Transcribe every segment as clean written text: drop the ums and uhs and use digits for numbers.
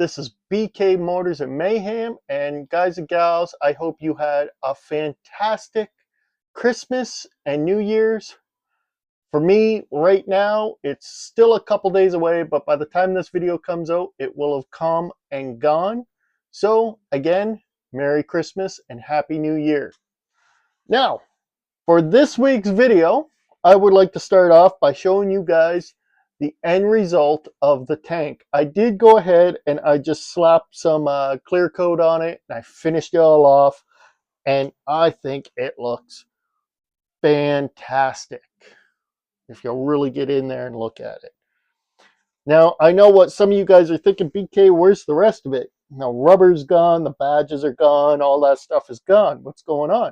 This is BK Motors and Mayhem. And guys and gals, I hope you had a fantastic Christmas and New Year's. For me, right now, it's still a couple days away, but by the time this video comes out, it will have come and gone. So, again, Merry Christmas and Happy New Year. Now, for this week's video, I would like to start off by showing you guys the end result of the tank. I did go ahead and I just slapped some clear coat on it and I finished it all off, and I think it looks fantastic if you'll really get in there and look at it. Now, I know what some of you guys are thinking, BK, where's the rest of it? Now, rubber's gone, the badges are gone, all that stuff is gone. What's going on?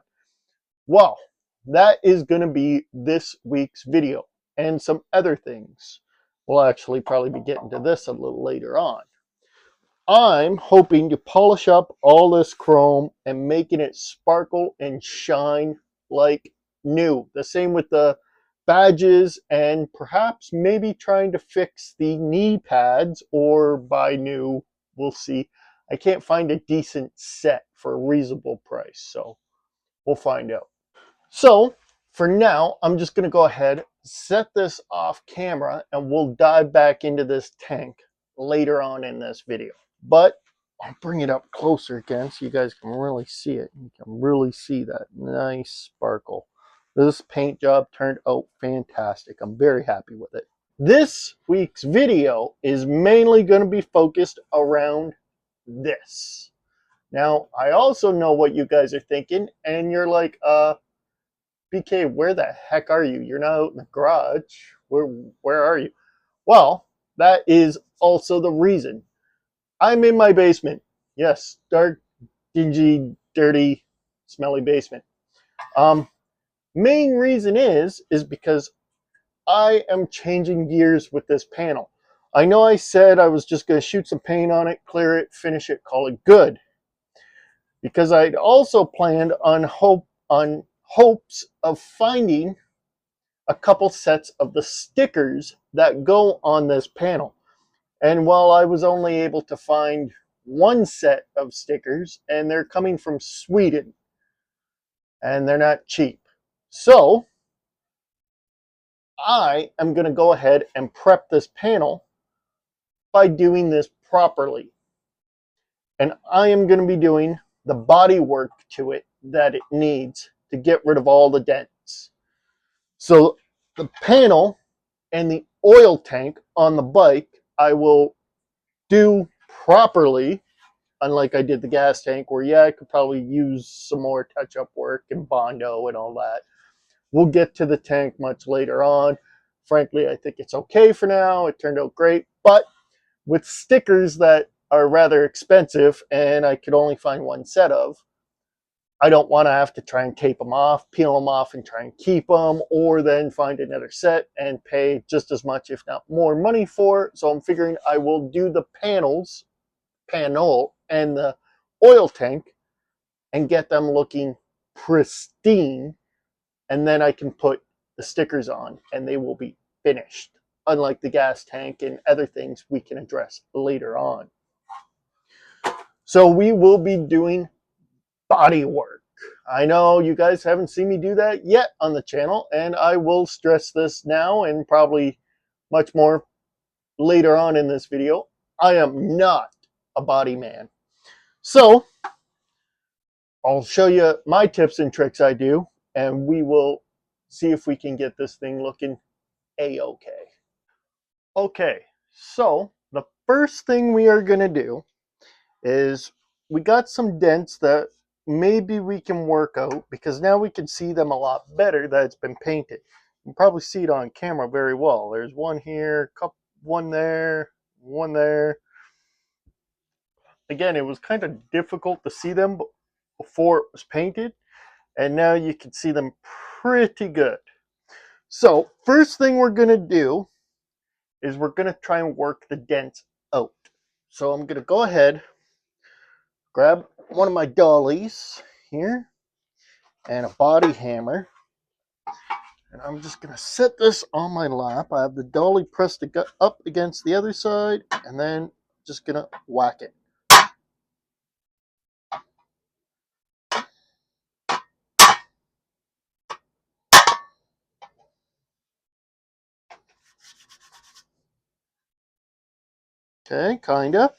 Well, that is going to be this week's video and some other things. We'll actually probably be getting to this a little later on. I'm hoping to polish up all this chrome and making it sparkle and shine like new. The same with the badges, and perhaps maybe trying to fix the knee pads or buy new. We'll see. I can't find a decent set for a reasonable price, so we'll find out. So for now, I'm just going to go ahead, set this off camera, and we'll dive back into this tank later on in this video. But I'll bring it up closer again so you guys can really see it. You can really see that nice sparkle. This paint job turned out fantastic. I'm very happy with it. This week's video is mainly going to be focused around this. Now, I also know what you guys are thinking, and you're like, BK, where the heck are you? You're not out in the garage. Where are you? Well, that is also the reason. I'm in my basement. Yes, dark, dingy, dirty, smelly basement. Main reason is because I am changing gears with this panel. I know I said I was just going to shoot some paint on it, clear it, finish it, call it good. Because I'd also planned on hopes of finding a couple sets of the stickers that go on this panel. And while I was only able to find one set of stickers, and they're coming from Sweden, and they're not cheap. So I am going to go ahead and prep this panel by doing this properly. And I am going to be doing the body work to it that it needs to get rid of all the dents. So the panel and the oil tank on the bike I will do properly, unlike I did the gas tank, where yeah, I could probably use some more touch-up work and Bondo and all that. We'll get to the tank much later on. Frankly, I think it's okay for now. It turned out great, but with stickers that are rather expensive and I could only find one set of, I don't want to have to try and tape them off, peel them off and try and keep them, or then find another set and pay just as much, if not more money for it. So I'm figuring I will do the panel and the oil tank and get them looking pristine, and then I can put the stickers on and they will be finished, unlike the gas tank and other things we can address later on. So we will be doing body work. I know you guys haven't seen me do that yet on the channel, and I will stress this now and probably much more later on in this video. I am not a body man. So I'll show you my tips and tricks I do, and we will see if we can get this thing looking a-okay. Okay, so the first thing we are going to do is we got some dents that maybe we can work out, because now we can see them a lot better that it's been painted. You can probably see it on camera very well. There's one here, one there, one there. Again, it was kind of difficult to see them before it was painted, and now you can see them pretty good. So first thing we're going to do is we're going to try and work the dents out. So I'm going to go ahead, grab one of my dollies here and a body hammer, and I'm just going to set this on my lap. I have the dolly pressed up against the other side, and then just going to whack it. Okay, kind of.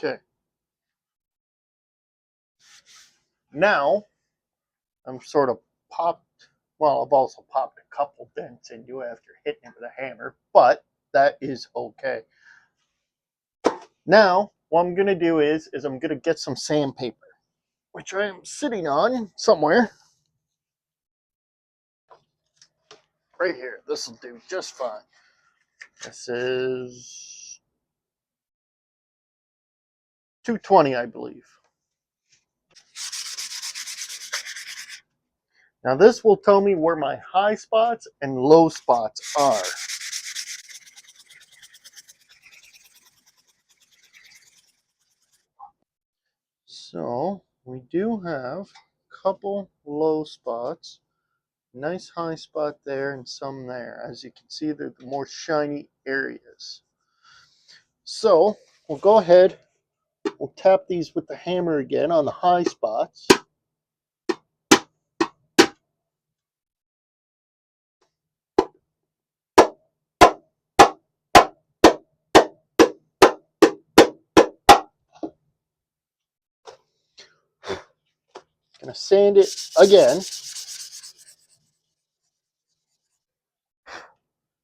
Okay. Now, I'm sort of popped, well, I've also popped a couple dents into it after hitting it with a hammer, but that is okay. Now, what I'm going to do is I'm going to get some sandpaper, which I am sitting on somewhere. Right here. This will do just fine. This is 220, I believe. Now this will tell me where my high spots and low spots are. So we do have a couple low spots, nice high spot there and some there. As you can see, they're the more shiny areas. So we'll go ahead, we'll tap these with the hammer again on the high spots. Gonna sand it again.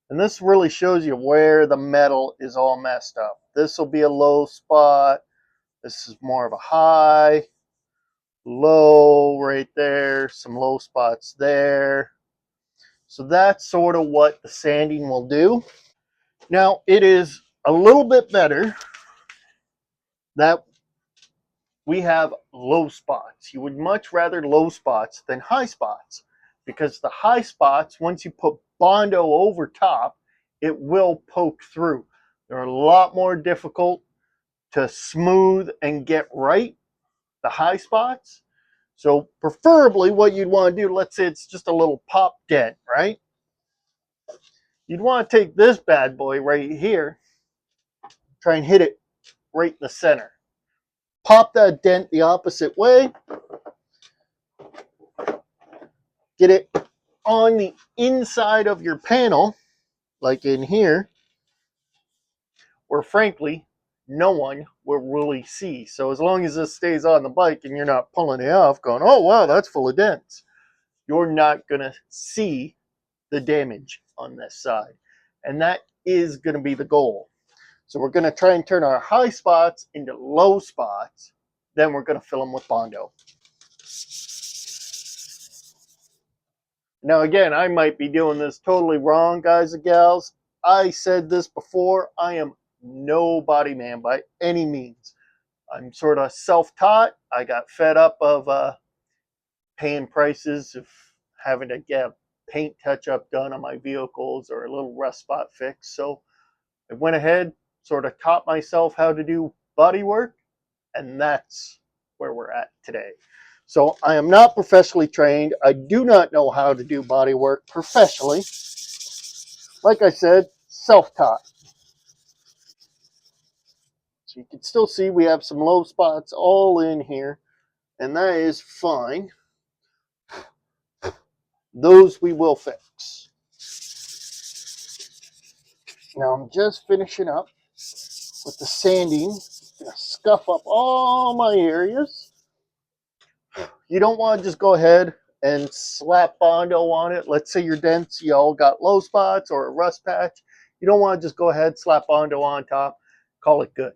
And this really shows you where the metal is all messed up. This will be a low spot. This is more of a high, low right there, some low spots there. So that's sort of what the sanding will do. Now, it is a little bit better that we have low spots. You would much rather low spots than high spots, because the high spots, once you put Bondo over top, it will poke through. They're a lot more difficult to smooth and get right, the high spots. So preferably what you'd want to do, let's say it's just a little pop dent, right? You'd want to take this bad boy right here, try and hit it right in the center. Pop that dent the opposite way. Get it on the inside of your panel, like in here, where frankly, no one will really see. So as long as this stays on the bike and you're not pulling it off going, oh wow, that's full of dents, you're not going to see the damage on this side. And that is going to be the goal. So we're going to try and turn our high spots into low spots. Then we're going to fill them with Bondo. Now again, I might be doing this totally wrong, guys and gals. I said this before, I am no body man by any means. I'm sort of self-taught. I got fed up of paying prices of having to get a paint touch-up done on my vehicles or a little rust spot fix. So I went ahead, sort of taught myself how to do body work, and that's where we're at today. So I am not professionally trained. I do not know how to do body work professionally. Like I said, self-taught. So you can still see we have some low spots all in here, and that is fine. Those we will fix. Now I'm just finishing up with the sanding. Gonna scuff up all my areas. You don't want to just go ahead and slap Bondo on it. Let's say your dents, you all got low spots or a rust patch. You don't want to just go ahead, slap Bondo on top, call it good.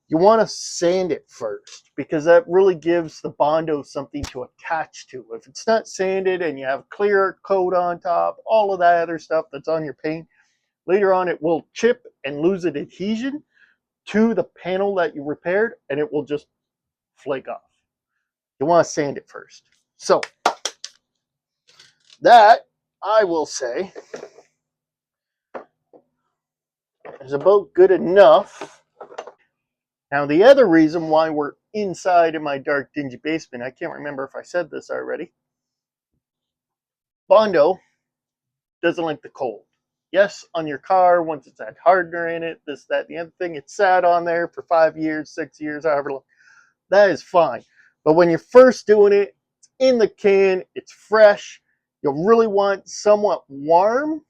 You want to sand it first, because that really gives the Bondo something to attach to. If it's not sanded and you have clear coat on top, all of that other stuff that's on your paint, later on it will chip and lose its adhesion to the panel that you repaired, and it will just flake off. You want to sand it first. So that, I will say, is about good enough. Now, the other reason why we're inside in my dark, dingy basement, I can't remember if I said this already. Bondo doesn't like the cold. Yes, on your car, once it's had hardener in it, this, that, the other thing, it's sat on there for 5 years, 6 years, however long. That is fine. But when you're first doing it, it's in the can, it's fresh, you'll really want somewhat warm,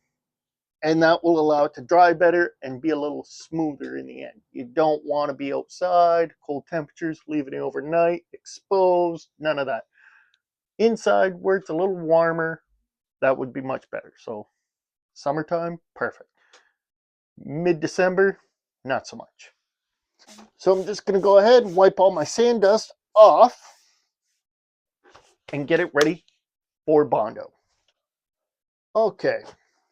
and that will allow it to dry better and be a little smoother in the end. You don't want to be outside, cold temperatures, leaving it overnight, exposed, none of that. Inside, where it's a little warmer, that would be much better. So, summertime, perfect. Mid-December, not so much. So I'm just going to go ahead and wipe all my sand dust off and get it ready for Bondo. Okay,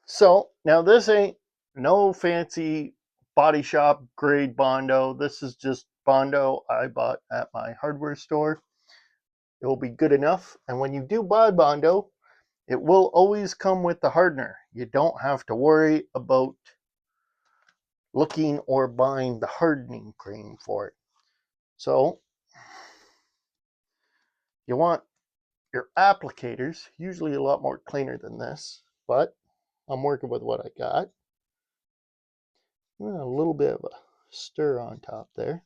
so now this ain't no fancy body shop grade Bondo. This is just Bondo I bought at my hardware store. It will be good enough. And when you do buy Bondo, it will always come with the hardener. You don't have to worry about looking or buying the hardening cream for it. So you want your applicators, usually a lot more cleaner than this, but I'm working with what I got. A little bit of a stir on top there.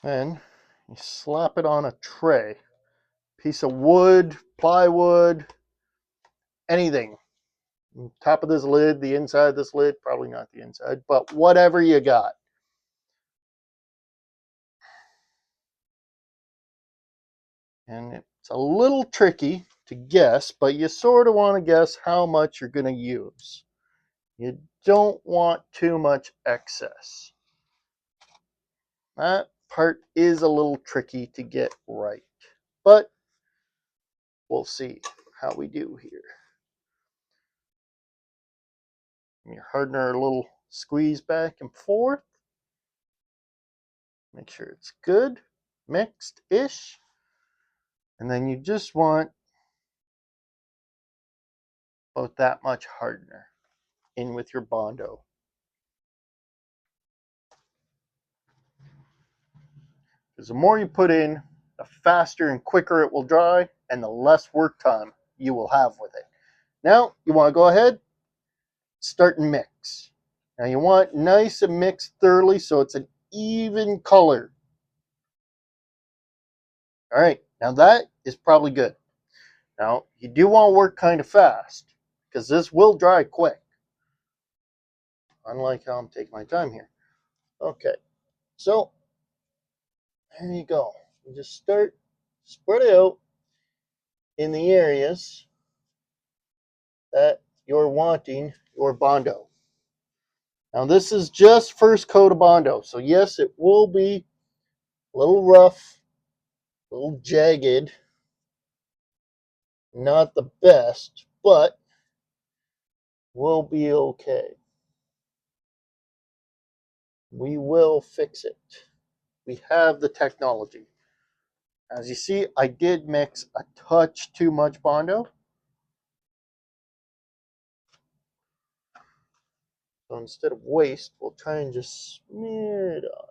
And you slap it on a tray. Piece of wood, plywood, anything. Top of this lid, the inside of this lid, probably not the inside, but whatever you got. And it's a little tricky to guess, but you sort of want to guess how much you're going to use. You don't want too much excess. That part is a little tricky to get right, but we'll see how we do here. Your hardener a little squeeze back and forth. Make sure it's good, mixed-ish. And then you just want about that much hardener in with your Bondo. Because the more you put in, the faster and quicker it will dry and the less work time you will have with it. Now, you want to go ahead, start and mix. Now you want nice and mixed thoroughly so it's an even color. All right, now that is probably good. Now, you do want to work kind of fast because this will dry quick. Unlike how I'm taking my time here. Okay, so there you go. You just start, spread it out in the areas that you're wanting your Bondo. Now, this is just first coat of Bondo, so yes, it will be a little rough, a little jagged, not the best, but we'll be okay. We will fix it. We have the technology. As you see, I did mix a touch too much Bondo. So instead of waste, we'll try and just smear it on.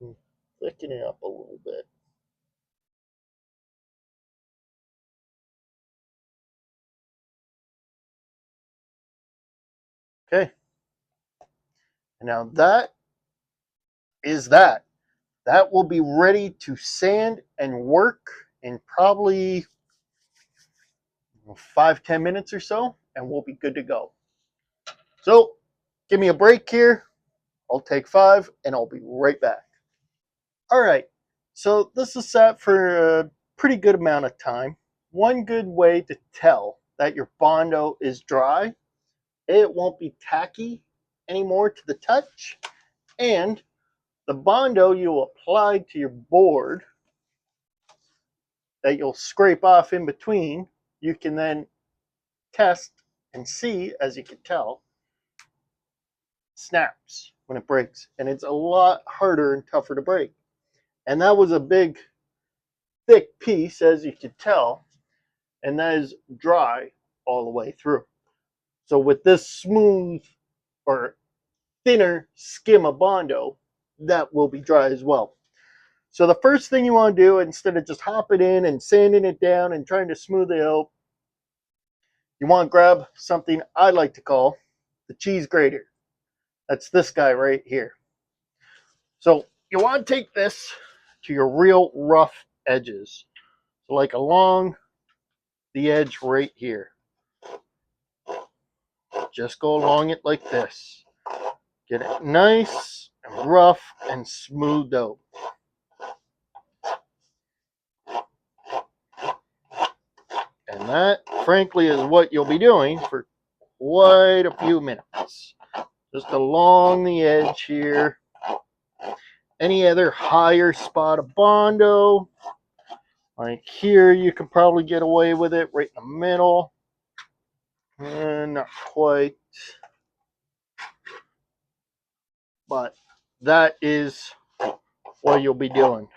And thicken it up a little bit. Okay. And now that is that. That will be ready to sand and work in probably 5-10 minutes or so, and we'll be good to go. So give me a break here. I'll take 5 and I'll be right back. All right, so this is set for a pretty good amount of time. One good way to tell that your Bondo is dry, it won't be tacky anymore to the touch, and the Bondo you'll apply to your board that you'll scrape off in between, you can then test and see, as you can tell, snaps when it breaks, and it's a lot harder and tougher to break. And that was a big thick piece, as you can tell, and that is dry all the way through. So with this smooth or thinner skim of Bondo, that will be dry as well. So the first thing you want to do, instead of just hopping in and sanding it down and trying to smooth it out, you want to grab something I like to call the cheese grater. That's this guy right here. So you want to take this to your real rough edges. So like along the edge right here. Just go along it like this. Get it nice and rough and smoothed out. And that, frankly, is what you'll be doing for quite a few minutes. Just along the edge here. Any other higher spot of Bondo, like here, you can probably get away with it right in the middle. And not quite. But that is what you'll be doing.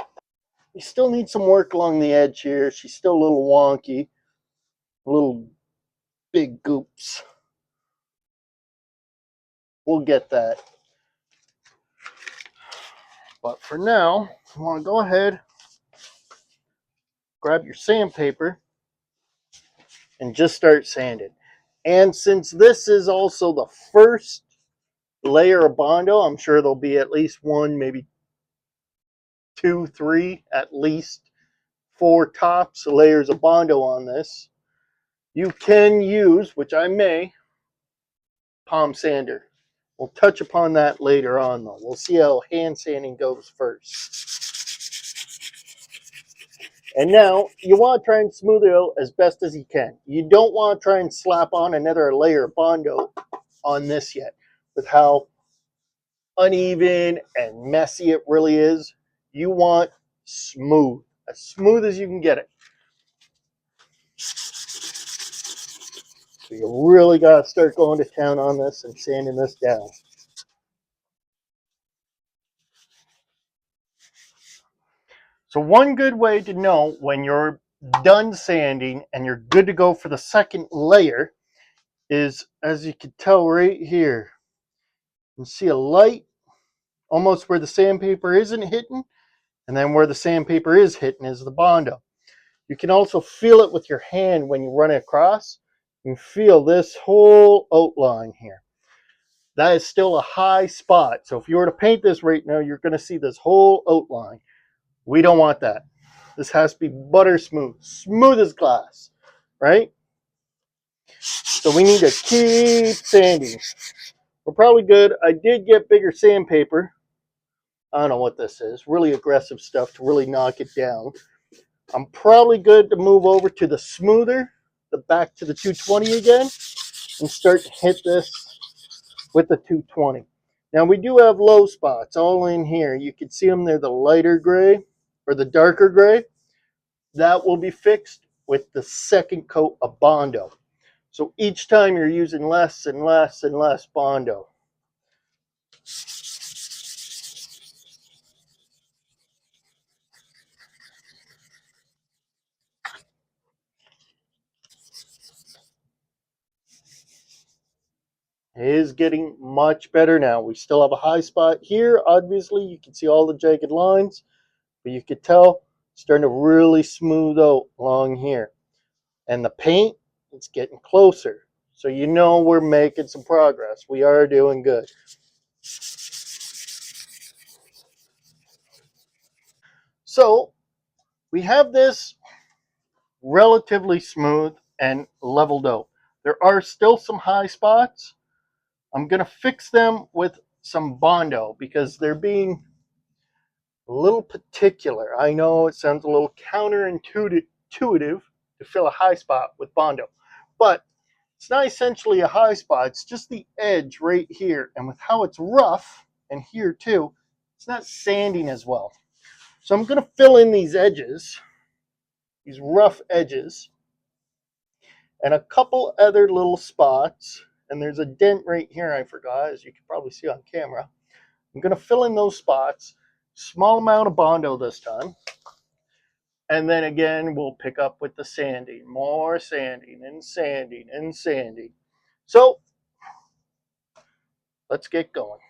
You still need some work along the edge here. She's still a little wonky. A little big goops. We'll get that. But for now, you want to go ahead, grab your sandpaper, and just start sanding. And since this is also the first layer of Bondo, I'm sure there'll be at least one, maybe two, three, at least 4 tops layers of Bondo on this. You can use, which I may, palm sander. We'll touch upon that later on though. We'll see how hand sanding goes first. And now you want to try and smooth it out as best as you can. You don't want to try and slap on another layer of Bondo on this yet, with how uneven and messy it really is. You want smooth, as smooth as you can get it. So you really got to start going to town on this and sanding this down. So one good way to know when you're done sanding and you're good to go for the second layer is, as you can tell right here, you can see a light almost where the sandpaper isn't hitting, and then where the sandpaper is hitting is the Bondo. You can also feel it with your hand when you run it across. You can feel this whole outline here. That is still a high spot. So if you were to paint this right now, you're going to see this whole outline. We don't want that. This has to be butter smooth, smooth as glass, right? So we need to keep sanding. We're probably good. I did get bigger sandpaper. I don't know what this is. Really aggressive stuff to really knock it down. I'm probably good to move over to the smoother, back to the 220 again, and start to hit this with the 220. Now we do have low spots all in here. You can see them. They're the lighter gray or the darker gray. That will be fixed with the second coat of Bondo. So each time you're using less and less and less Bondo. It is getting much better now. We still have a high spot here. Obviously, you can see all the jagged lines, but you could tell it's starting to really smooth out along here. And the paint, it's getting closer. So you know we're making some progress. We are doing good. So we have this relatively smooth and leveled out. There are still some high spots. I'm going to fix them with some Bondo because they're being a little particular. I know it sounds a little counterintuitive to fill a high spot with Bondo, but it's not essentially a high spot. It's just the edge right here. And with how it's rough, and here too, it's not sanding as well. So I'm going to fill in these edges, these rough edges, and a couple other little spots. And there's a dent right here I forgot, as you can probably see on camera. I'm going to fill in those spots. Small amount of Bondo this time. And then again, we'll pick up with the sanding, more sanding and sanding and sanding. So let's get going.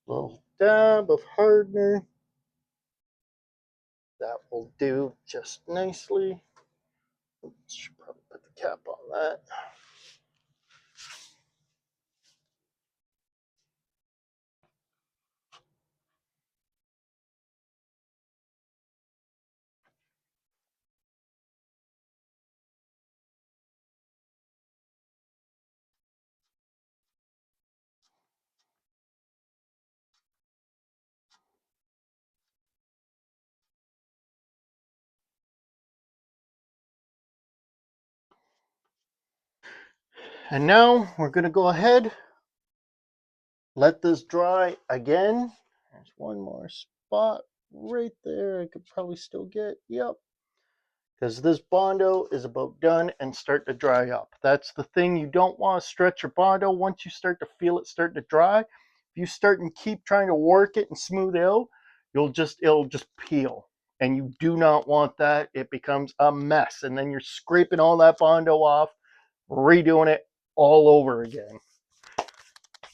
Little dab of hardener. That will do just nicely. Should probably put the cap on that. And now we're going to go ahead, let this dry again. There's one more spot right there I could probably still get. Yep. Because this Bondo is about done and start to dry up. That's the thing. You don't want to stretch your Bondo. Once you start to feel it start to dry, if you start and keep trying to work it and smooth it out, it'll just peel. And you do not want that. It becomes a mess. And then you're scraping all that Bondo off, redoing it all over again.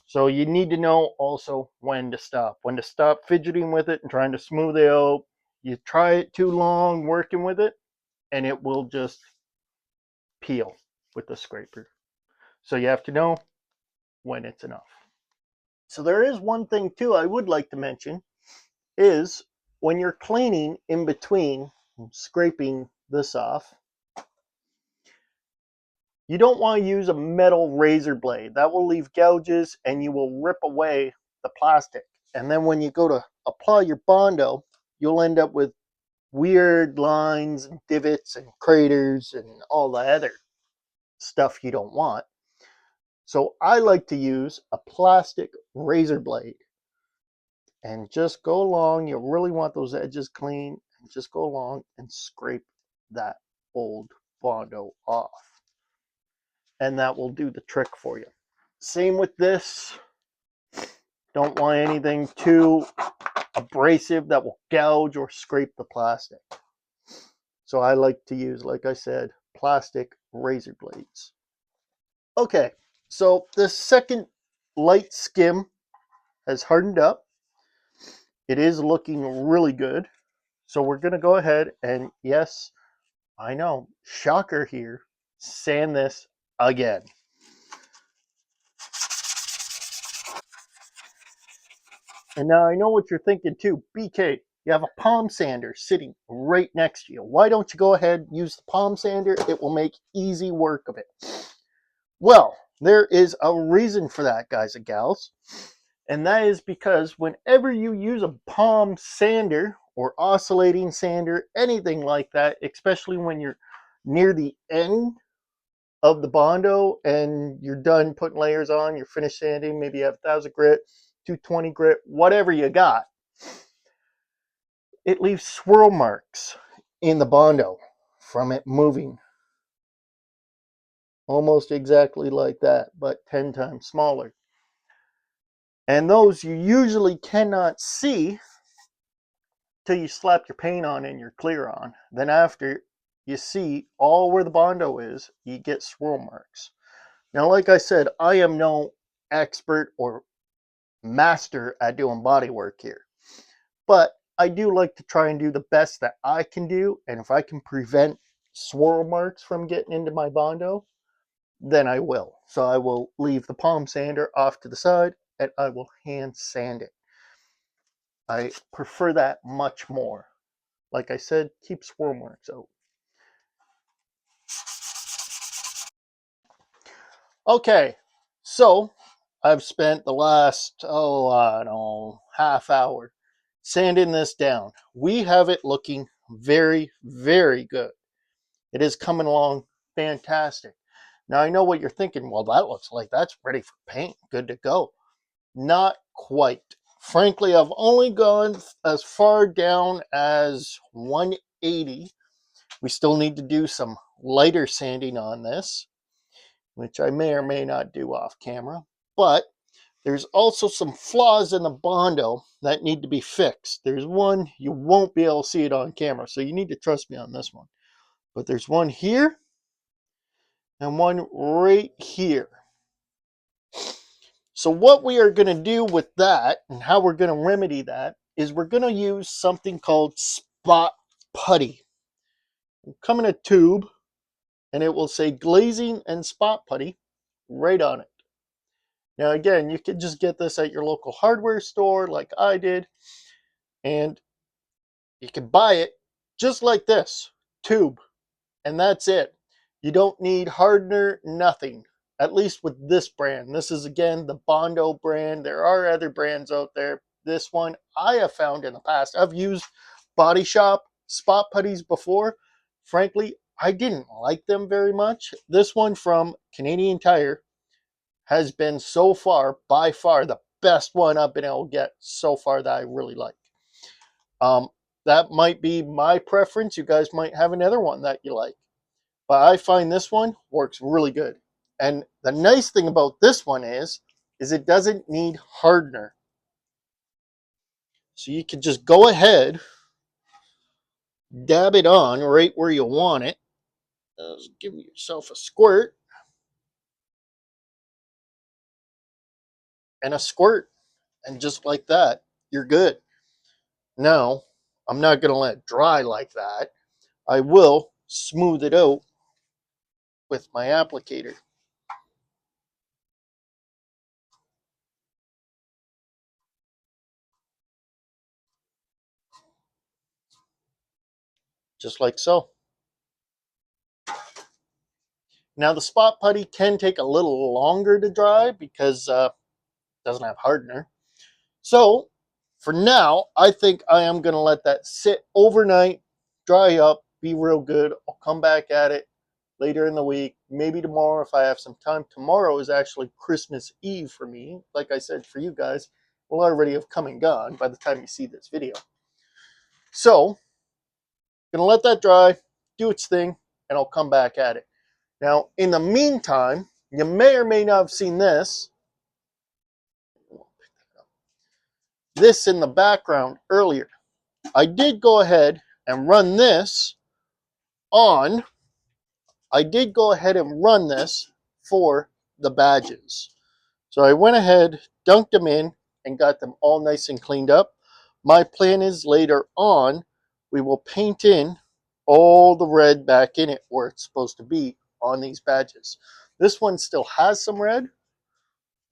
So you need to know also when to stop fidgeting with it and trying to smooth it out. You try it too long working with it, and it will just peel with the scraper. So you have to know when it's enough. So there is one thing too I would like to mention is when you're cleaning in between scraping this off, you don't want to use a metal razor blade. That will leave gouges and you will rip away the plastic. And then when you go to apply your Bondo, you'll end up with weird lines and divots and craters and all the other stuff you don't want. So I like to use a plastic razor blade and just go along. You really want those edges clean and just go along and scrape that old Bondo off. And that will do the trick for you. Same with this. Don't want anything too abrasive that will gouge or scrape the plastic. So I like to use, like I said, plastic razor blades. Okay, so the second light skim has hardened up. It is looking really good. So we're going to go ahead and, yes, I know, shocker here, sand this again. And now I know what you're thinking too. BK, you have a palm sander sitting right next to you. Why don't you go ahead and use the palm sander? It will make easy work of it. Well, there is a reason for that, guys and gals. And that is because whenever you use a palm sander or oscillating sander, anything like that, especially when you're near the end of the Bondo and you're done putting layers on, you're finished sanding, maybe you have 1000 grit, 220 grit, whatever you got, it leaves swirl marks in the Bondo from it moving. Almost exactly like that, but 10 times smaller. And those you usually cannot see till you slap your paint on and your clear on. Then after you see all where the Bondo is, you get swirl marks. Now, like I said, I am no expert or master at doing body work here, but I do like to try and do the best that I can do. And if I can prevent swirl marks from getting into my Bondo, then I will. So I will leave the palm sander off to the side and I will hand sand it. I prefer that much more. Like I said, keep swirl marks out. Okay, so I've spent the last, I don't know, half hour sanding this down. We have it looking very, very good. It is coming along fantastic. Now I know what you're thinking. Well, that looks like that's ready for paint. Good to go. Not quite. Frankly, I've only gone as far down as 180. We still need to do some lighter sanding on this, which I may or may not do off camera. But there's also some flaws in the Bondo that need to be fixed. There's one, you won't be able to see it on camera, so you need to trust me on this one. But there's one here and one right here. So what we are going to do with that and how we're going to remedy that is we're going to use something called spot putty. It'll come in a tube and it will say glazing and spot putty right on it. Now again, you can just get this at your local hardware store like I did, and you can buy it just like this, tube, and that's it. You don't need hardener, nothing. At least with this brand. This is again the Bondo brand. There are other brands out there. This one I have found in the past. I've used Body Shop spot putties before. Frankly, I didn't like them very much. This one from Canadian Tire has been so far, by far, the best one I've been able to get so far that I really like. That might be my preference. You guys might have another one that you like. But I find this one works really good. And the nice thing about this one is it doesn't need hardener. So you can just go ahead, dab it on right where you want it. Just give yourself a squirt. And a squirt. And just like that, you're good. Now, I'm not going to let it dry like that. I will smooth it out with my applicator. Just like so. Now the spot putty can take a little longer to dry because it doesn't have hardener. So for now, I think I am going to let that sit overnight, dry up, be real good. I'll come back at it later in the week, maybe tomorrow if I have some time. Tomorrow is actually Christmas Eve for me. Like I said, for you guys, will already have come and gone by the time you see this video. So, gonna let that dry, do its thing, and I'll come back at it. Now, in the meantime, you may or may not have seen this. This in the background earlier. I did go ahead and run this on. I did go ahead and run this for the badges. So I went ahead, dunked them in, and got them all nice and cleaned up. My plan is later on, we will paint in all the red back in it where it's supposed to be on these badges. This one still has some red.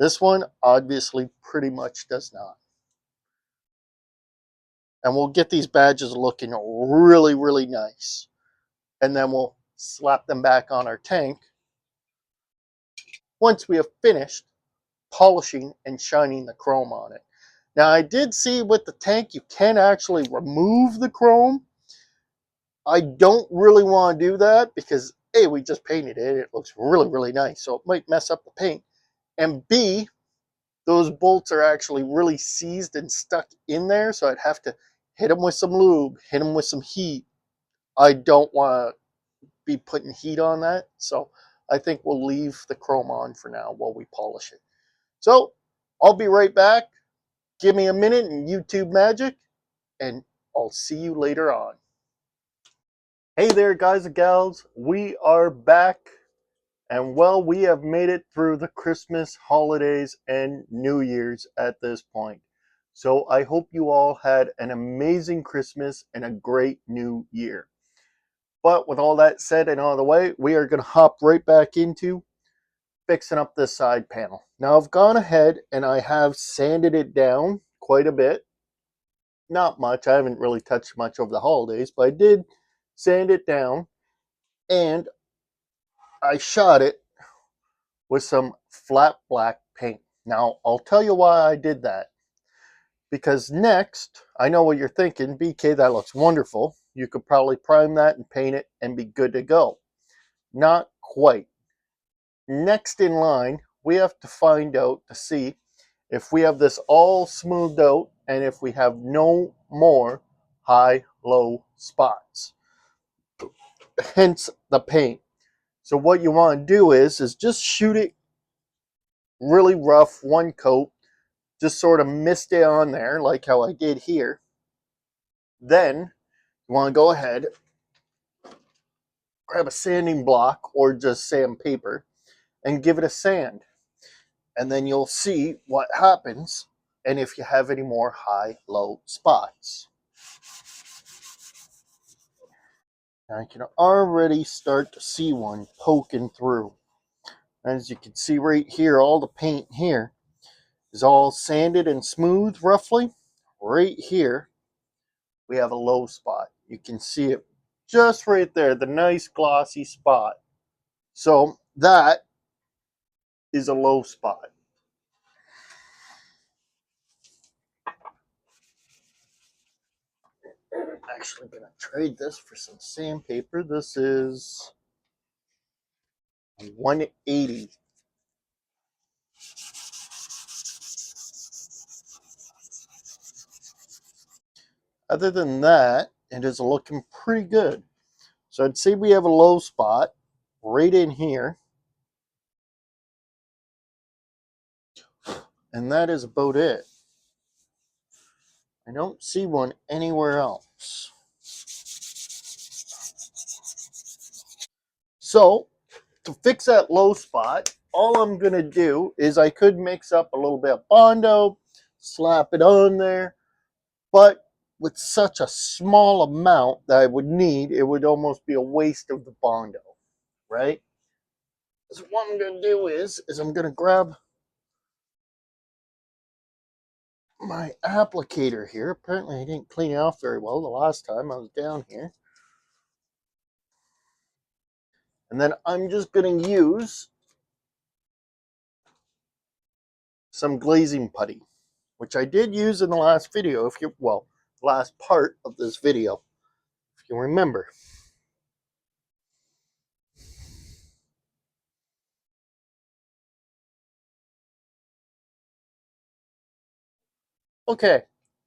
This one obviously pretty much does not. And we'll get these badges looking really, really nice. And then we'll slap them back on our tank once we have finished polishing and shining the chrome on it. Now I did see with the tank you can actually remove the chrome. I don't really want to do that because A, we just painted it. It looks really, really nice. So it might mess up the paint. And B, those bolts are actually really seized and stuck in there. So I'd have to hit them with some lube, hit them with some heat. I don't want to be putting heat on that. So I think we'll leave the chrome on for now while we polish it. So I'll be right back. Give me a minute in YouTube magic, and I'll see you later on. Hey there, guys and gals. We are back, and well, we have made it through the Christmas holidays and New Year's at this point. So I hope you all had an amazing Christmas and a great New Year. But with all that said and out of the way, we are going to hop right back into fixing up this side panel. Now I've gone ahead and I have sanded it down quite a bit. Not much. I haven't really touched much over the holidays, but I did sand it down and I shot it with some flat black paint. Now I'll tell you why I did that. Because next, I know what you're thinking, BK, that looks wonderful. You could probably prime that and paint it and be good to go. Not quite. Next in line, we have to find out to see if we have this all smoothed out and if we have no more high-low spots, hence the paint. So what you want to do is just shoot it really rough, one coat, just sort of mist it on there like how I did here. Then you want to go ahead, grab a sanding block or just sandpaper and give it a sand. And then you'll see what happens and if you have any more high-low spots. I can already start to see one poking through. As you can see right here, all the paint here is all sanded and smooth roughly. Right here, we have a low spot. You can see it just right there, the nice glossy spot. So that is a low spot. I'm actually going to trade this for some sandpaper. This is 180. Other than that, it is looking pretty good. So I'd say we have a low spot right in here. And that is about it. I don't see one anywhere else. So to fix that low spot, all I'm going to do is I could mix up a little bit of Bondo, slap it on there, but with such a small amount that I would need, it would almost be a waste of the Bondo, right? So what I'm going to do is I'm going to grab my applicator here. Apparently I didn't clean it off very well the last time I was down here. And then I'm just going to use some glazing putty, which I did use in the last video, last part of this video, if you remember. Okay,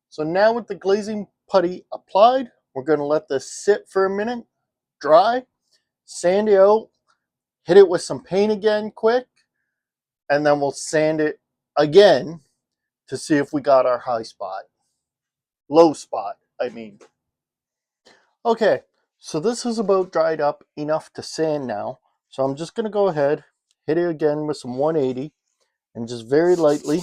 so now with the glazing putty applied, we're going to let this sit for a minute, dry, sand it out, hit it with some paint again quick, and then we'll sand it again to see if we got our high spot. Low spot, I mean. Okay, so this is about dried up enough to sand now. So I'm just going to go ahead, hit it again with some 180, and just very lightly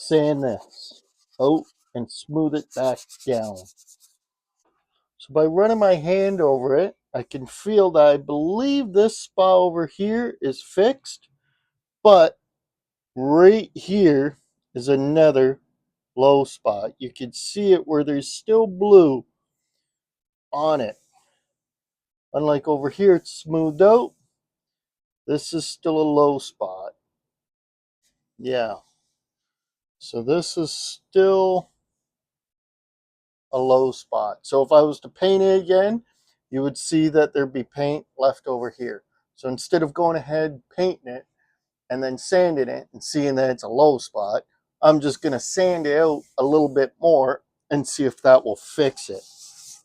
sand this out and smooth it back down. So by running my hand over it, I can feel that I believe this spot over here is fixed, but right here is another low spot. You can see it where there's still blue on it. Unlike over here, it's smoothed out. This is still a low spot. Yeah. So this is still a low spot. So if I was to paint it again, you would see that there'd be paint left over here. So instead of going ahead painting it and then sanding it and seeing that it's a low spot, I'm just going to sand it out a little bit more and see if that will fix it.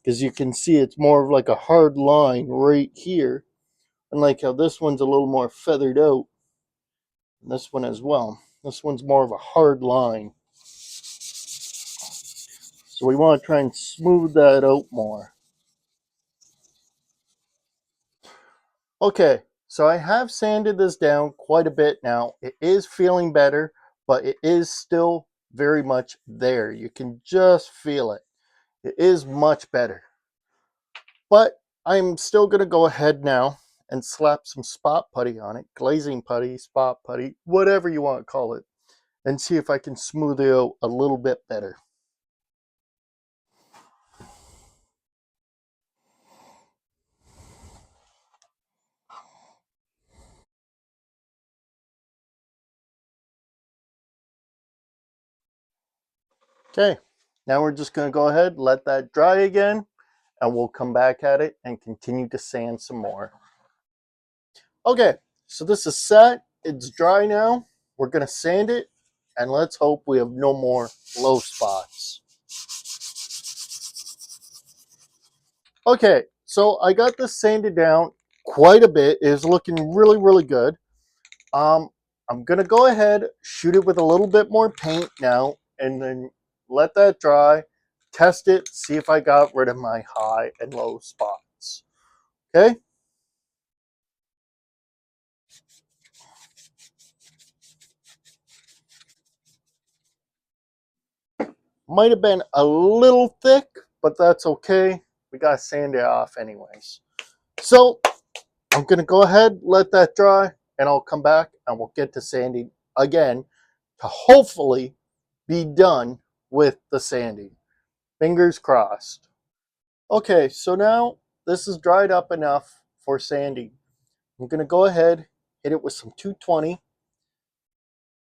Because you can see it's more of like a hard line right here. And like how this one's a little more feathered out. And this one as well. This one's more of a hard line. So we want to try and smooth that out more. Okay, so I have sanded this down quite a bit now. It is feeling better, but it is still very much there. You can just feel it. It is much better. But I'm still going to go ahead now and slap some spot putty on it. Glazing putty, spot putty, whatever you want to call it. And see if I can smooth it out a little bit better. Okay, now we're just going to go ahead, let that dry again, and we'll come back at it and continue to sand some more. Okay, so this is set. It's dry now. we're going to sand it, and let's hope we have no more low spots. Okay, so I got this sanded down quite a bit. It is looking really, really good. I'm going to go ahead, shoot it with a little bit more paint now, and then let that dry, test it, see if I got rid of my high and low spots. Okay? Might have been a little thick, but that's okay. We got to sand it off anyways. So I'm going to go ahead, let that dry, and I'll come back and we'll get to sanding again to hopefully be done with the sanding. Fingers crossed. Okay, so now this is dried up enough for sanding. I'm going to go ahead, hit it with some 220,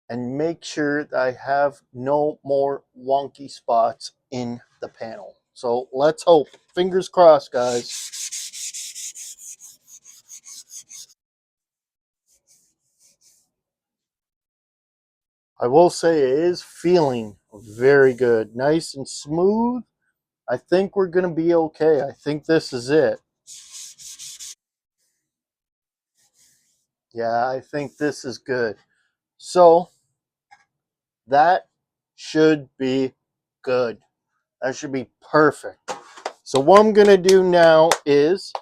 and make sure that I have no more wonky spots in the panel. So let's hope. Fingers crossed, guys. I will say it is feeling very good. Nice and smooth. I think we're going to be okay. I think this is it. Yeah, I think this is good. So that should be good. That should be perfect. So what I'm going to do now is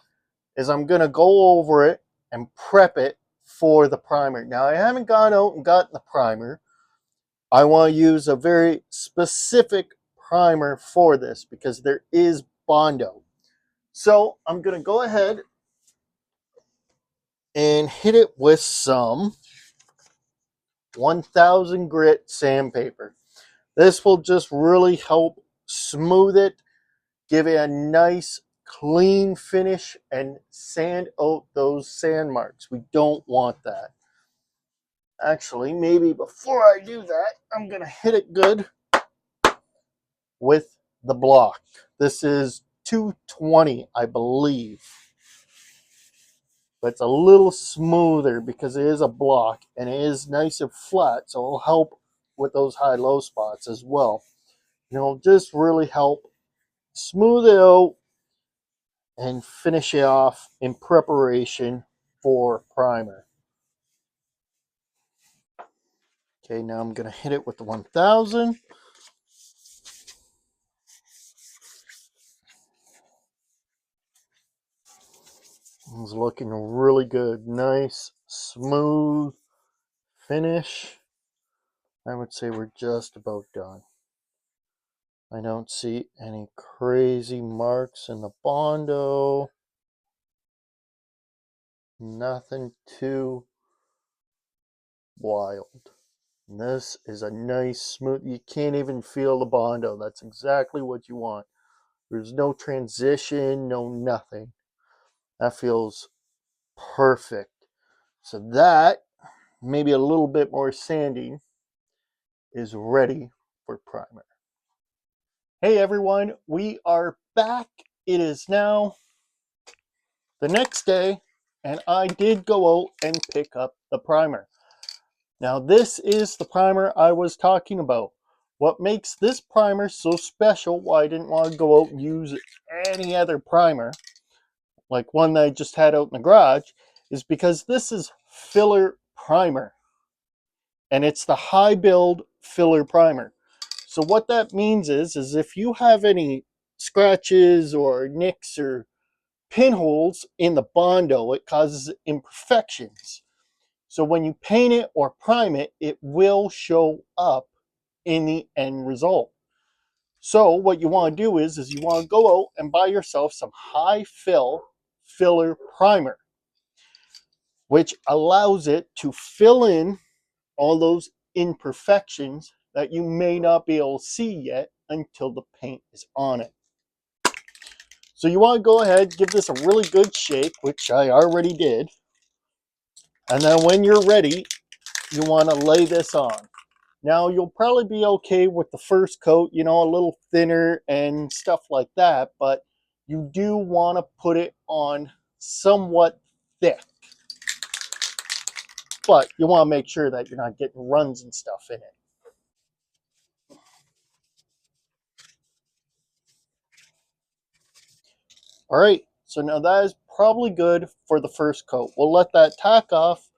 I'm going to go over it and prep it for the primer. Now, I haven't gone out and gotten the primer. I want to use a very specific primer for this because there is Bondo. So I'm going to go ahead and hit it with some 1000 grit sandpaper. This will just really help smooth it, give it a nice clean finish, and sand out those sand marks. We don't want that. Actually, maybe before I do that, I'm going to hit it good with the block. This is 220, I believe. But it's a little smoother because it is a block and it is nice and flat, so it'll help with those high-low spots as well. It'll just really help smooth it out and finish it off in preparation for primer. Okay, now I'm going to hit it with the 1000. It's looking really good. Nice, smooth finish. I would say we're just about done. I don't see any crazy marks in the Bondo. Nothing too wild. And this is a nice, smooth, you can't even feel the Bondo. That's exactly what you want. There's no transition, no nothing. That feels perfect. So that, maybe a little bit more sanding, is ready for primer. Hey everyone, we are back. It is now the next day, and I did go out and pick up the primer. Now this is the primer I was talking about. What makes this primer so special, why I didn't want to go out and use any other primer, like one that I just had out in the garage, is because this is filler primer. And it's the high build filler primer. So what that means is if you have any scratches or nicks or pinholes in the Bondo, it causes imperfections. So when you paint it or prime it, it will show up in the end result. So what you want to do is you want to go out and buy yourself some high fill filler primer, which allows it to fill in all those imperfections that you may not be able to see yet until the paint is on it. So you want to go ahead, give this a really good shake, which I already did. And then when you're ready, you want to lay this on. Now you'll probably be okay with the first coat, you know, a little thinner and stuff like that, but you do want to put it on somewhat thick. but you want to make sure that you're not getting runs and stuff in it. All right, so now that is probably good for the first coat. We'll let that tack off,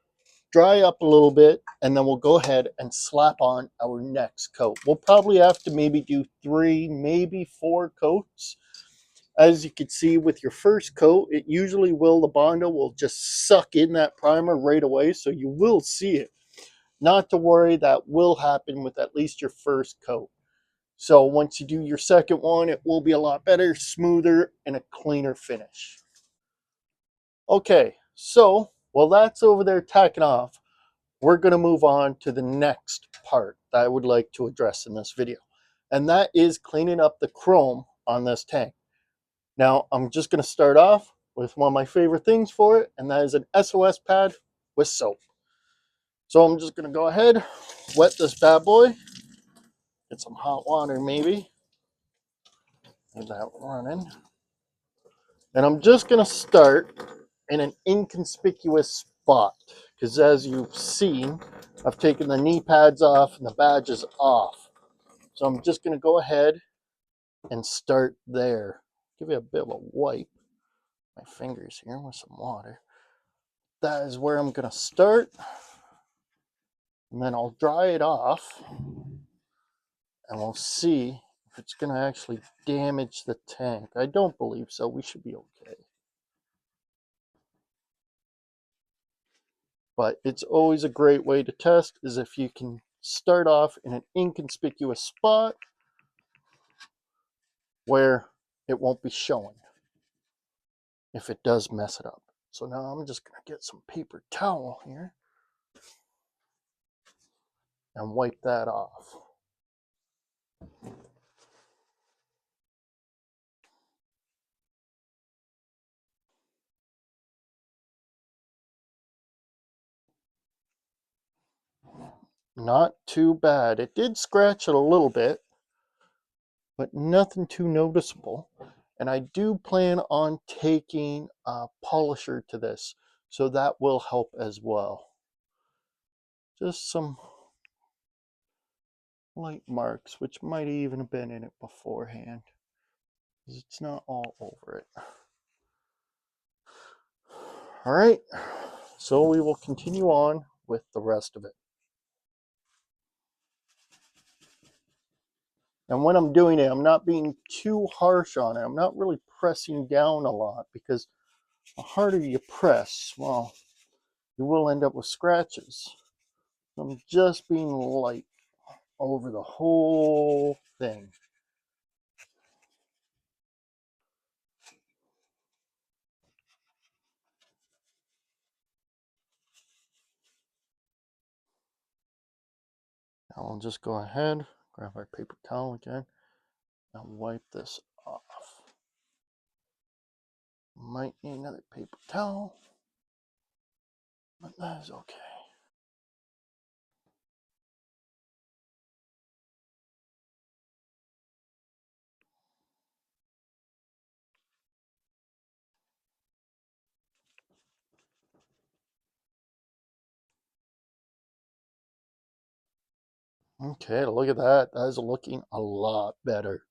dry up a little bit, and then we'll go ahead and slap on our next coat. We'll probably have to maybe do 3, maybe 4 coats. As you can see with your first coat, it usually the Bondo will just suck in that primer right away, so you will see it. Not to worry, that will happen with at least your first coat. So once you do your second one, it will be a lot better, smoother, and a cleaner finish. Okay, so while that's over there tacking off, we're going to move on to the next part that I would like to address in this video. And that is cleaning up the chrome on this tank. Now, I'm just going to start off with one of my favorite things for it, and that is an SOS pad with soap. So I'm just going to go ahead, wet this bad boy, get some hot water maybe, get that running. And I'm just going to start in an inconspicuous spot, because as you've seen, I've taken the knee pads off and the badges off. So I'm just going to go ahead and start there. Give you a bit of a wipe my fingers here with some water. That is where I'm going to start. And then I'll dry it off. And we'll see if it's going to actually damage the tank. I don't believe so. We should be okay. But it's always a great way to test is if you can start off in an inconspicuous spot where it won't be showing if it does mess it up. So now I'm just going to get some paper towel here and wipe that off. Not too bad. It did scratch it a little bit, but nothing too noticeable. And I do plan on taking a polisher to this, so that will help as well. Just some light marks, which might even have been in it beforehand. It's not all over it. All right, so we will continue on with the rest of it. And when I'm doing it, I'm not being too harsh on it. I'm not really pressing down a lot, because the harder you press, well, you will end up with scratches. I'm just being light over the whole thing. Now I'll just go ahead, grab our paper towel again, and wipe this off. Might need another paper towel, but that is okay. Okay, look at that. That is looking a lot better.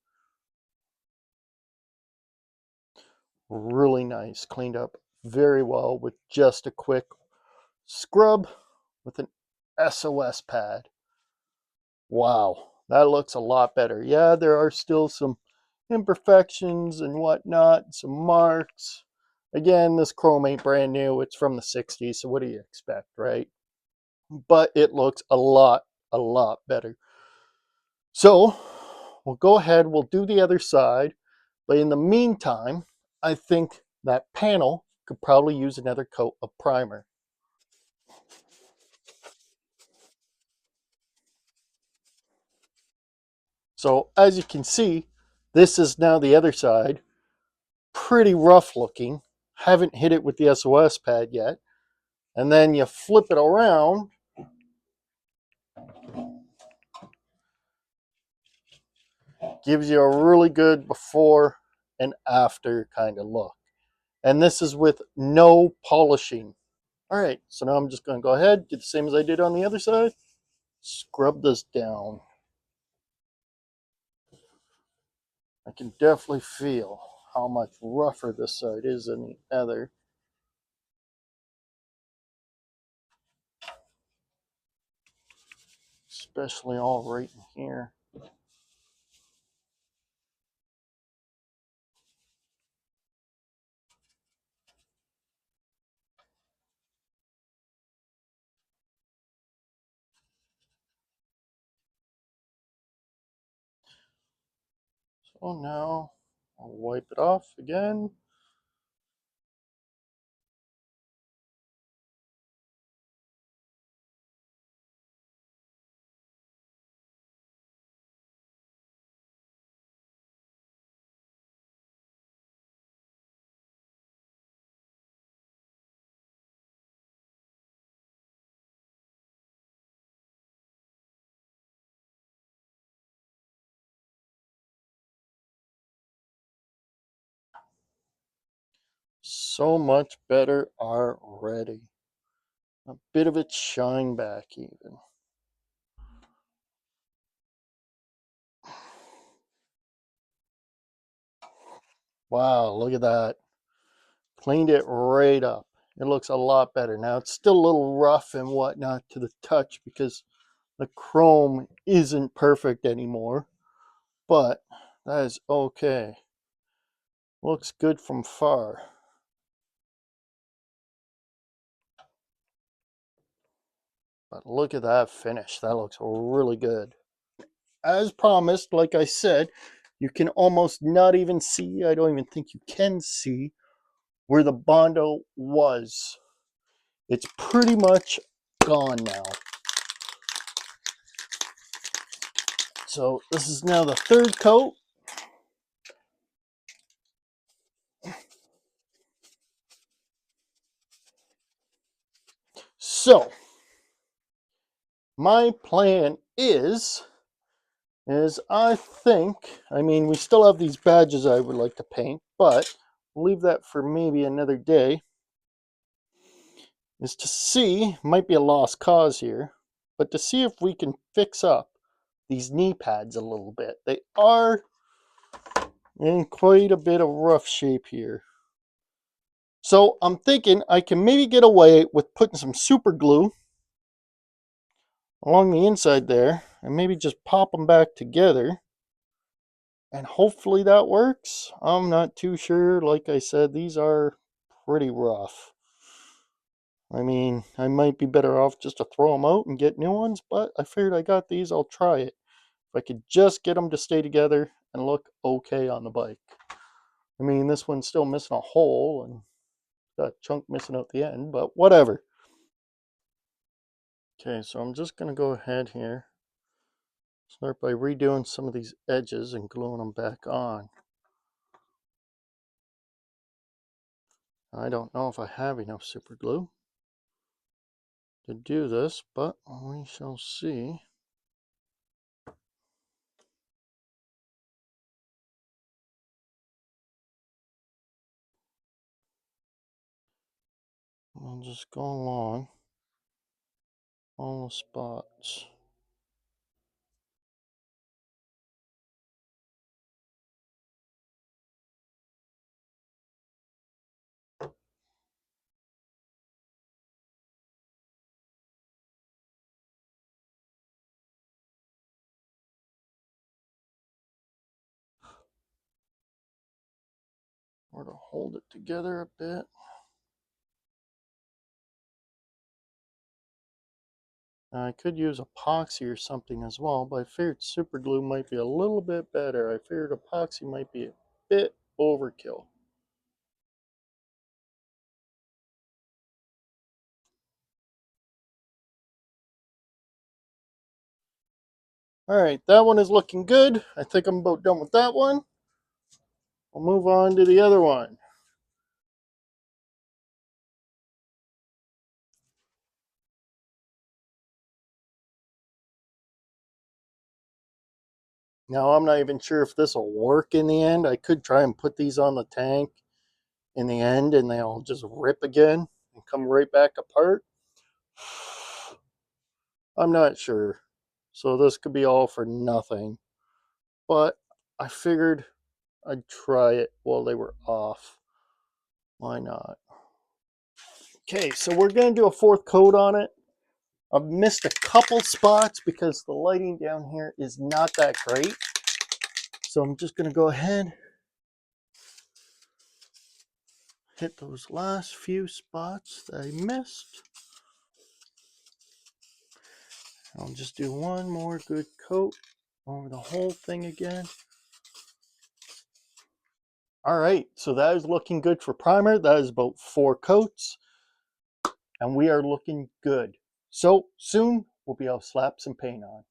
Really nice. Cleaned up very well with just a quick scrub with an SOS pad. Wow, that looks a lot better. Yeah, there are still some imperfections and whatnot, some marks. Again, this chrome ain't brand new. It's from the 60s, so what do you expect, right? But it looks a lot better. So we'll go ahead, we'll do the other side. But in the meantime, I think that panel could probably use another coat of primer. So as you can see, this is now the other side. Pretty rough looking. Haven't hit it with the SOS pad yet. And then you flip it around. Gives you a really good before and after kind of look. And this is with no polishing All right, so now I'm just going to go ahead, do the same as I did on the other side. Scrub this down. I can definitely feel how much rougher this side is than the other. Especially all right in here. So now I'll wipe it off again. So much better already. A bit of it shine back even. Wow, look at that. Cleaned it right up. It looks a lot better. Now it's still a little rough and whatnot to the touch because the chrome isn't perfect anymore, but that is okay. Looks good from far. But look at that finish. That looks really good. As promised, like I said, you can almost not even see, I don't even think you can see where the Bondo was. It's pretty much gone now. So this is now the third coat. So my plan is I think, I mean, we still have these badges I would like to paint, but we'll leave that for maybe another day, is to see, might be a lost cause here, but to see if we can fix up these knee pads a little bit. They are in quite a bit of rough shape here. So I'm thinking I can maybe get away with putting some super glue along the inside there and maybe just pop them back together. And hopefully that works. I'm not too sure. Like I said, these are pretty rough. I mean, I might be better off just to throw them out and get new ones, but I figured I got these, I'll try it. If I could just get them to stay together and look okay on the bike. I mean, this one's still missing a hole and got a chunk missing out the end, but whatever. Okay, so I'm just going to go ahead here. Start by redoing some of these edges and gluing them back on. I don't know if I have enough super glue to do this, but we shall see. I'll just go along all the spots. Or to hold it together a bit. Now, I could use epoxy or something as well, but I figured super glue might be a little bit better. I figured epoxy might be a bit overkill. All right, that one is looking good. I think I'm about done with that one. I'll move on to the other one. Now, I'm not even sure if this will work in the end. I could try and put these on the tank in the end and they'll just rip again. and come right back apart? I'm not sure. So this could be all for nothing. But I figured I'd try it while they were off. Why not? Okay, so we're going to do a fourth coat on it. I've missed a couple spots because the lighting down here is not that great. So I'm just going to go ahead, hit those last few spots that I missed. I'll just do one more good coat over the whole thing again. All right, so that is looking good for primer. That is about 4 coats, and we are looking good. So soon we'll be able to slap some paint on.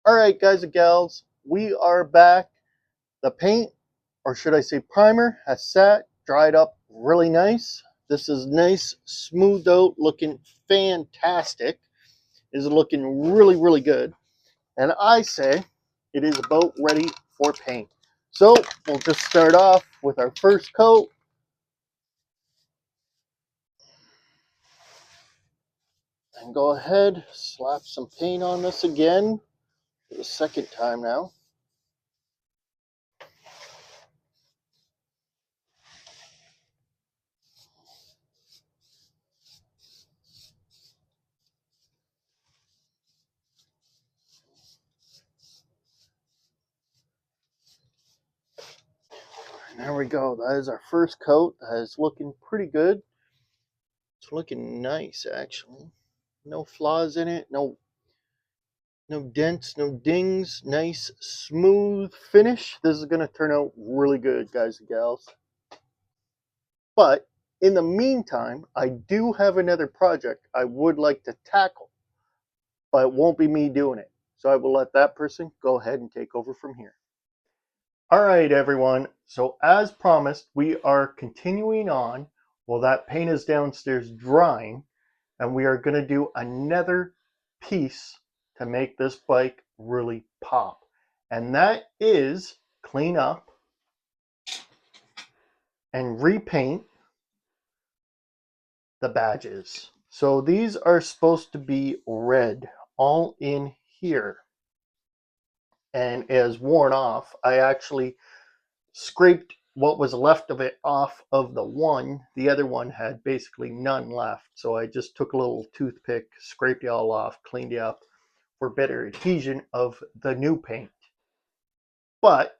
All right, guys and gals, we are back. The paint, or should I say primer, has sat, dried up really nice. This is nice, smoothed out, looking fantastic. It is looking really, really good. And I say it is about ready for paint. So we'll just start off with our first coat. And go ahead, slap some paint on this again for the second time now. And there we go. That is our first coat. That is looking pretty good. It's looking nice, actually. No flaws in it. No dents, no dings. Nice, smooth finish. This is going to turn out really good, guys and gals. But in the meantime, I do have another project I would like to tackle, but it won't be me doing it. So I will let that person go ahead and take over from here. All right, everyone. So as promised, we are continuing on while that paint is downstairs drying, and we are going to do another piece to make this bike really pop. And that is clean up and repaint the badges. So these are supposed to be red all in here. And as worn off, I actually scraped what was left of it off of the one. The other one had basically none left. So I just took a little toothpick, scraped it all off, cleaned it up for better adhesion of the new paint. But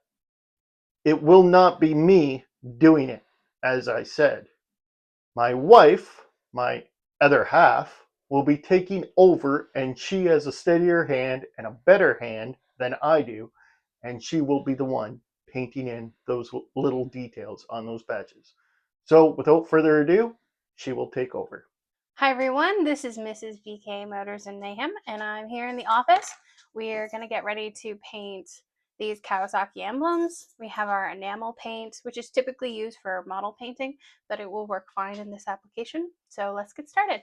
it will not be me doing it, as I said. My wife, my other half, will be taking over, and she has a steadier hand and a better hand than I do, and she will be the one painting in those little details on those badges. So without further ado, she will take over. Hi everyone, this is Mrs. BK Motors and Mayhem, and I'm here in the office. We're going to get ready to paint these Kawasaki emblems. We have our enamel paint, which is typically used for model painting, but it will work fine in this application. So let's get started.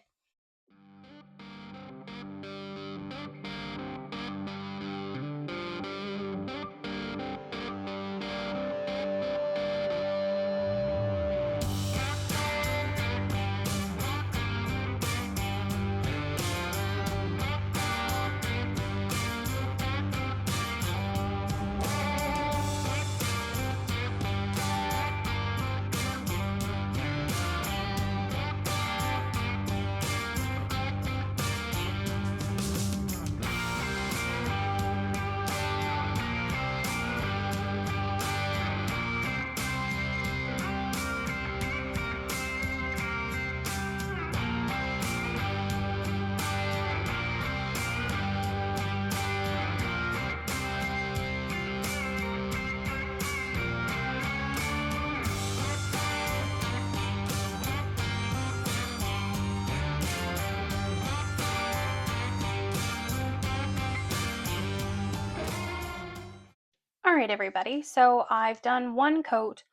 All right, everybody, so I've done one coat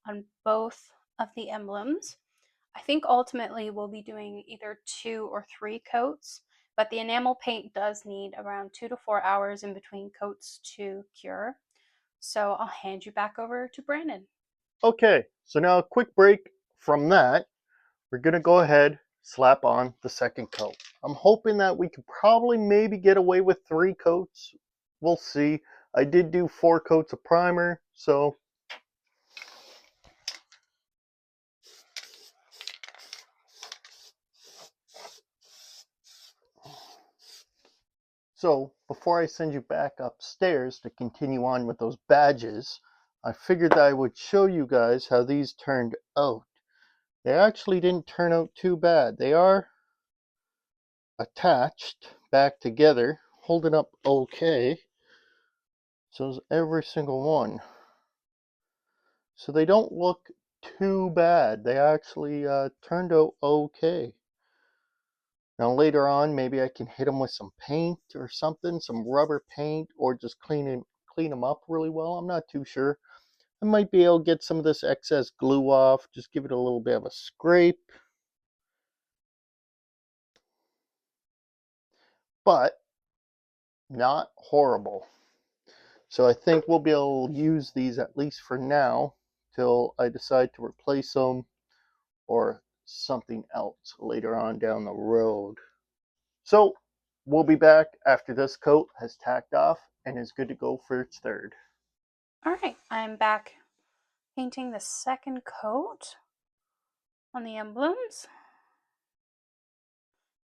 on both of the emblems. I think ultimately we'll be doing either 2 or 3 coats, but the enamel paint does need around 2 to 4 hours in between coats to cure. So I'll hand you back over to Brandon. Okay, so now a quick break from that. we're going to go ahead, slap on the second coat. I'm hoping that we could probably maybe get away with 3 coats. We'll see. I did do 4 coats of primer, so before I send you back upstairs to continue on with those badges, I figured that I would show you guys how these turned out. They actually didn't turn out too bad. They are attached back together, holding up okay. So is every single one. So they don't look too bad. They actually turned out okay. Now later on, maybe I can hit them with some paint or something, some rubber paint, or just clean them up really well. I'm not too sure. I might be able to get some of this excess glue off, just give it a little bit of a scrape. But not horrible. So I think we'll be able to use these at least for now till I decide to replace them or something else later on down the road. So we'll be back after this coat has tacked off and is good to go for its third. All right, I'm back painting the second coat on the emblems.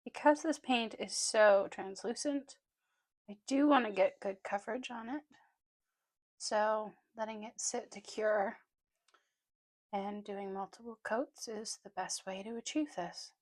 Because this paint is so translucent, I do want to get good coverage on it. So letting it sit to cure and doing multiple coats is the best way to achieve this.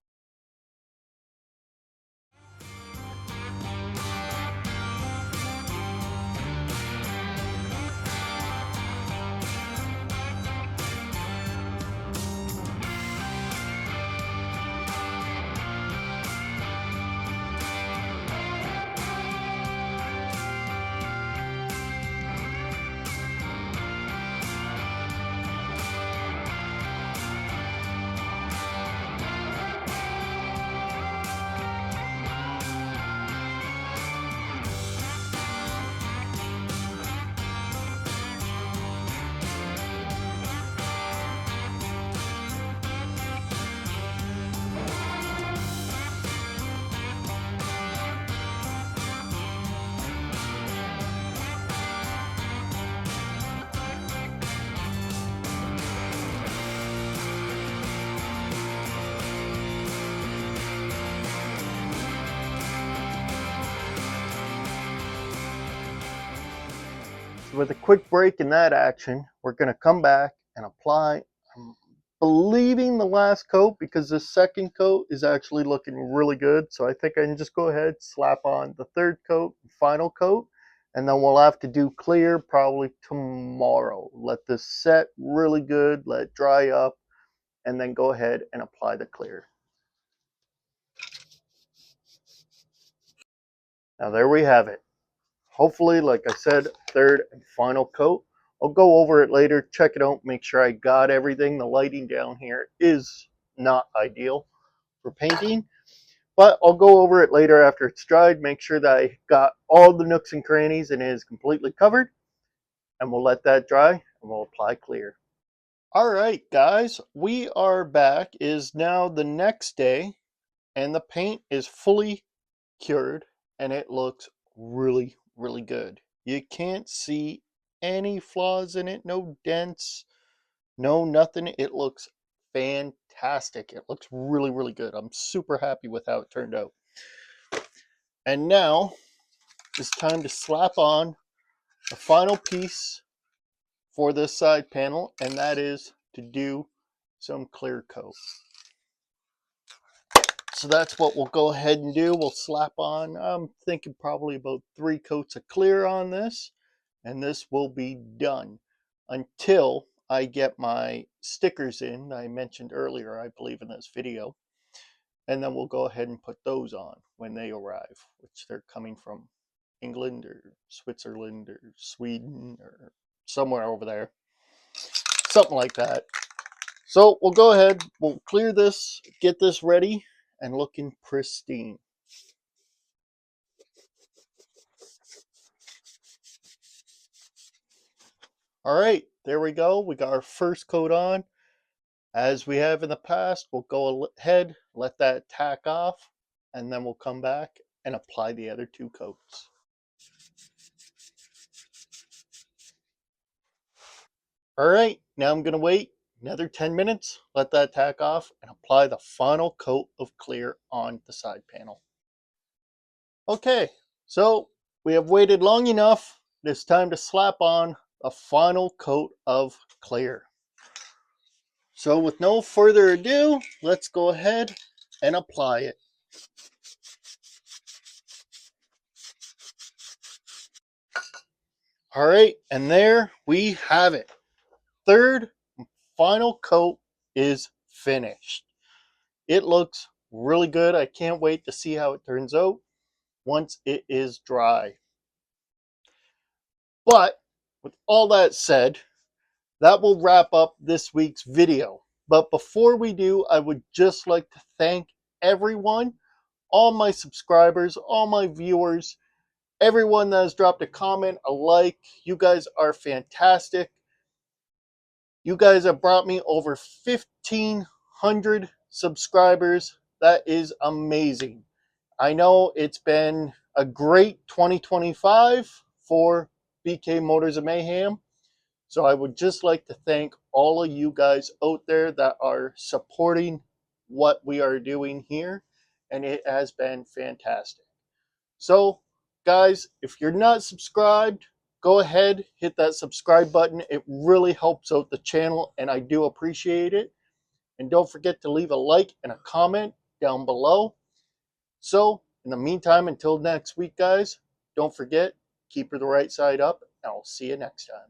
With a quick break in that action, we're going to come back and apply, I'm believing, the last coat, because the second coat is actually looking really good. So I think I can just go ahead, slap on the third coat, final coat, and then we'll have to do clear probably tomorrow. Let this set really good, let it dry up, and then go ahead and apply the clear. Now there we have it. Hopefully, like I said, third and final coat. I'll go over it later, check it out, make sure I got everything. The lighting down here is not ideal for painting, but I'll go over it later after it's dried, make sure that I got all the nooks and crannies and it is completely covered, and we'll let that dry and we'll apply clear. All right, guys, we are back. It is now the next day and the paint is fully cured and it looks really, really good. You can't see any flaws in it, no dents, no nothing. It looks fantastic. It looks really, really good. I'm super happy with how it turned out. And now it's time to slap on the final piece for this side panel, and that is to do some clear coat. So that's what we'll go ahead and do. We'll slap on, I'm thinking probably about 3 coats of clear on this, and this will be done until I get my stickers in that I mentioned earlier, I believe, in this video. And then we'll go ahead and put those on when they arrive, which they're coming from England or Switzerland or Sweden or somewhere over there. Something like that. So we'll go ahead, we'll clear this, get this ready, and looking pristine. All right, there we go. We got our first coat on. As we have in the past, we'll go ahead, let that tack off, and then we'll come back and apply the other 2 coats. All right, now I'm going to wait another 10 minutes, let that tack off, and apply the final coat of clear on the side panel. Okay, so we have waited long enough. It's time to slap on a final coat of clear. So with no further ado, let's go ahead and apply it. All right, and there we have it. Third final coat is finished. It looks really good. I can't wait to see how it turns out once it is dry. But with all that said, that will wrap up this week's video. But before we do, I would just like to thank everyone, all my subscribers, all my viewers, everyone that has dropped a comment, a like. You guys are fantastic. You guys have brought me over 1,500 subscribers. That is amazing. I know it's been a great 2025 for BK Motors of Mayhem. So I would just like to thank all of you guys out there that are supporting what we are doing here. And it has been fantastic. So, guys, if you're not subscribed, go ahead, hit that subscribe button. It really helps out the channel, and I do appreciate it. And don't forget to leave a like and a comment down below. So, in the meantime, until next week, guys, don't forget, keep her the right side up, and I'll see you next time.